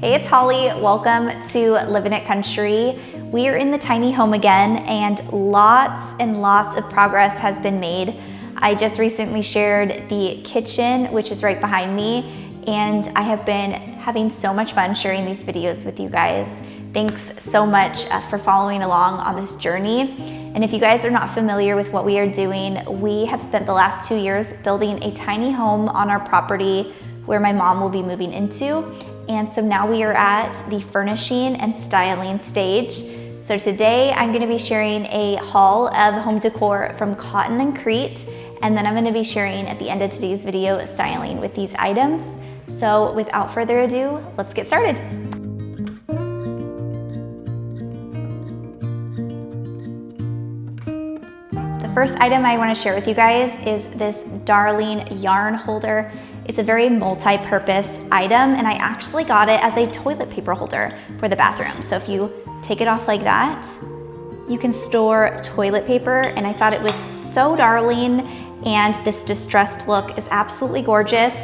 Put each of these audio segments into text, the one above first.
Hey, it's Holly. Welcome to Living It Country. We are in the tiny home again, and lots of progress has been made. I just recently shared the kitchen, which is right behind me, and I have been having so much fun sharing these videos with you guys. Thanks so much for following along on this journey. And if you guys are not familiar with what we are doing, we have spent the last 2 years building a tiny home on our property where my mom will be moving into. And so now we are at the furnishing and styling stage. So today I'm gonna be sharing a haul of home decor from Cotton and Crete, and then I'm gonna be sharing at the end of today's video styling with these items. So without further ado, let's get started. The first item I wanna share with you guys is this darling yarn holder. It's a very multi-purpose item, and I actually got it as a toilet paper holder for the bathroom. So if you take it off like that, you can store toilet paper, and I thought it was so darling, and this distressed look is absolutely gorgeous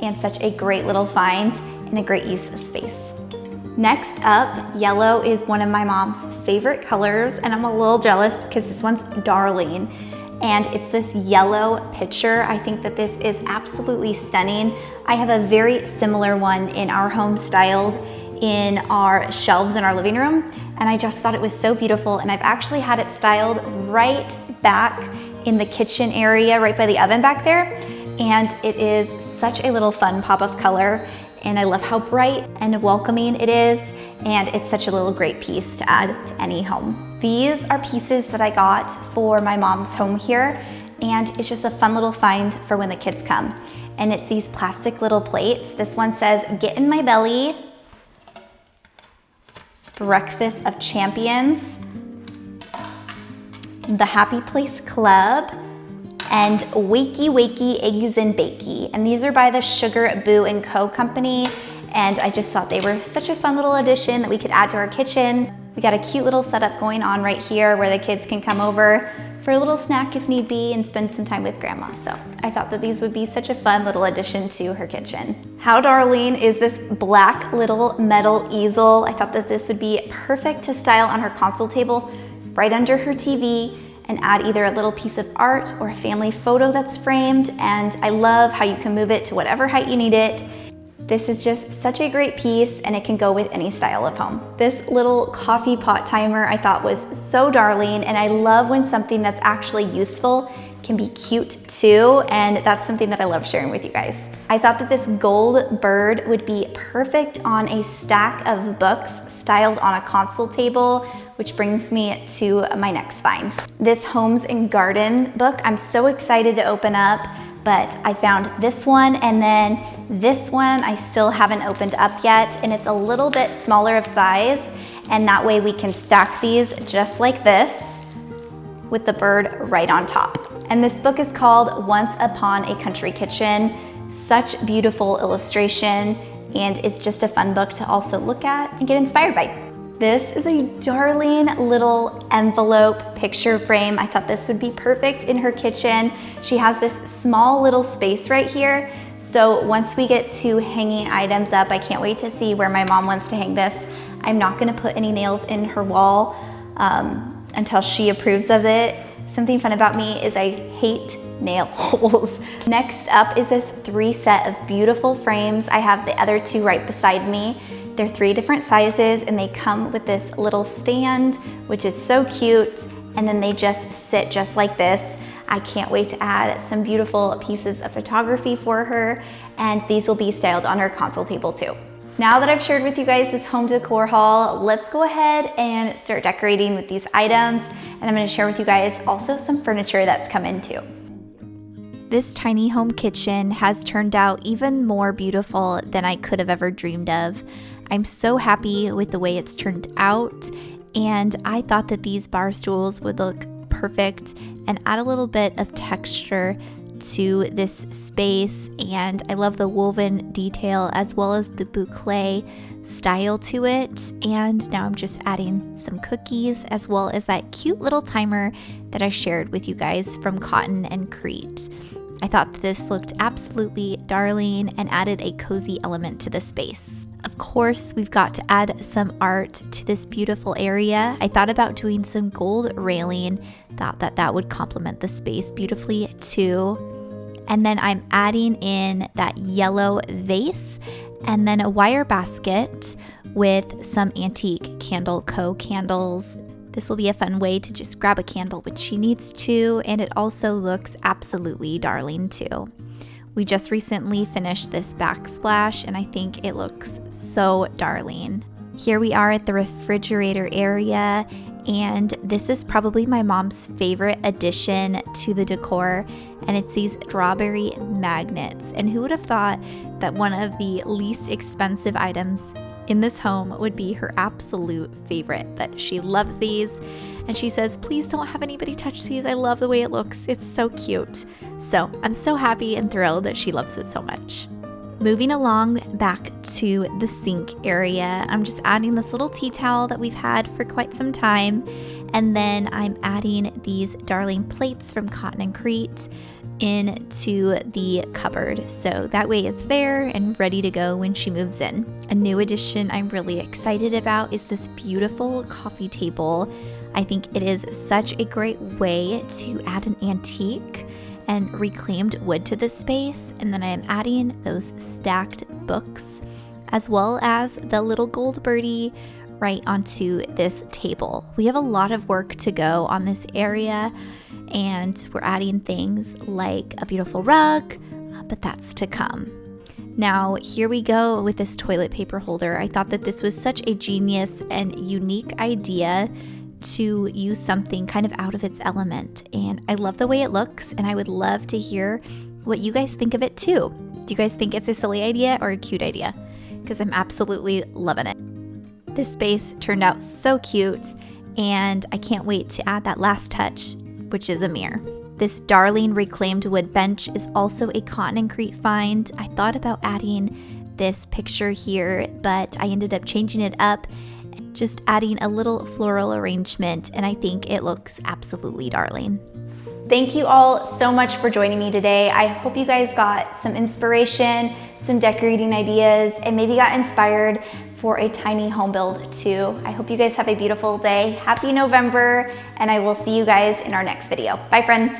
and such a great little find and a great use of space. Next up, yellow is one of my mom's favorite colors, and I'm a little jealous because this one's darling. And it's this yellow pitcher. I think that this is absolutely stunning. I have a very similar one in our home styled in our shelves in our living room, and I just thought it was so beautiful, and I've actually had it styled right back in the kitchen area, right by the oven back there, and it is such a little fun pop of color, and I love how bright and welcoming it is, and it's such a little great piece to add to any home. These are pieces that I got for my mom's home here, and it's just a fun little find for when the kids come. And it's these plastic little plates. This one says, "Get in my belly," "Breakfast of Champions," "The Happy Place Club," and "Wakey Wakey Eggs and Bakey." And these are by the Sugar Boo & Co. company, and I just thought they were such a fun little addition that we could add to our kitchen. We got a cute little setup going on right here where the kids can come over for a little snack if need be and spend some time with grandma. So I thought that these would be such a fun little addition to her kitchen. How darling is this black little metal easel? I thought that this would be perfect to style on her console table right under her TV and add either a little piece of art or a family photo that's framed. And I love how you can move it to whatever height you need it. This is just such a great piece, and it can go with any style of home. This little coffee pot timer I thought was so darling, and I love when something that's actually useful can be cute too, and that's something that I love sharing with you guys. I thought that this gold bird would be perfect on a stack of books styled on a console table, which brings me to my next find. This Homes and Garden book, I'm so excited to open up, but I found this one, and then this one I still haven't opened up yet, and it's a little bit smaller of size, and that way we can stack these just like this with the bird right on top. And this book is called Once Upon a Country Kitchen. Such beautiful illustration, and it's just a fun book to also look at and get inspired by. This is a darling little envelope picture frame. I thought this would be perfect in her kitchen. She has this small little space right here. So once we get to hanging items up, I can't wait to see where my mom wants to hang this. I'm not gonna put any nails in her wall until she approves of it. Something fun about me is I hate nail holes. Next up is this 3 set of beautiful frames. I have the other 2 right beside me. They're 3 different sizes, and they come with this little stand, which is so cute, and then they just sit just like this. I can't wait to add some beautiful pieces of photography for her, and these will be styled on her console table too. Now that I've shared with you guys this home decor haul, let's go ahead and start decorating with these items, and I'm gonna share with you guys also some furniture that's come in too. This tiny home kitchen has turned out even more beautiful than I could have ever dreamed of. I'm so happy with the way it's turned out, and I thought that these bar stools would look perfect and add a little bit of texture to this space, and I love the woven detail as well as the boucle style to it. And now I'm just adding some cookies as well as that cute little timer that I shared with you guys from Cotton and Crete. I thought that this looked absolutely darling and added a cozy element to the space. Of course, we've got to add some art to this beautiful area. I thought about doing some gold railing, thought that that would complement the space beautifully too. And then I'm adding in that yellow vase and then a wire basket with some antique candle candles. This will be a fun way to just grab a candle when she needs to, and it also looks absolutely darling too. We just recently finished this backsplash and I think it looks so darling. Here we are at the refrigerator area, and this is probably my mom's favorite addition to the decor, and it's these strawberry magnets. And who would have thought that one of the least expensive items in this home would be her absolute favorite? But she loves these, and she says, please don't have anybody touch these. I love the way it looks. It's so cute. So I'm so happy and thrilled that she loves it so much. Moving along back to the sink area, I'm just adding this little tea towel that we've had for quite some time. And then I'm adding these darling plates from Cotton and Crete into the cupboard. So that way it's there and ready to go when she moves in. A new addition I'm really excited about is this beautiful coffee table. I think it is such a great way to add an antique and reclaimed wood to this space. And then I am adding those stacked books as well as the little gold birdie right onto this table. We have a lot of work to go on this area, and we're adding things like a beautiful rug, but that's to come. Now, here we go with this toilet paper holder. I thought that this was such a genius and unique idea to use something kind of out of its element, and I love the way it looks, and I would love to hear what you guys think of it too. Do you guys think it's a silly idea or a cute idea? Because I'm absolutely loving it. This space turned out so cute, and I can't wait to add that last touch, which is a mirror. This darling reclaimed wood bench is also a Cotton and Crete find. I thought about adding this picture here, but I ended up changing it up, just adding a little floral arrangement, and I think it looks absolutely darling. Thank you all so much for joining me today. I hope you guys got some inspiration, some decorating ideas, and maybe got inspired for a tiny home build too. I hope you guys have a beautiful day. Happy November, and I will see you guys in our next video. Bye, friends.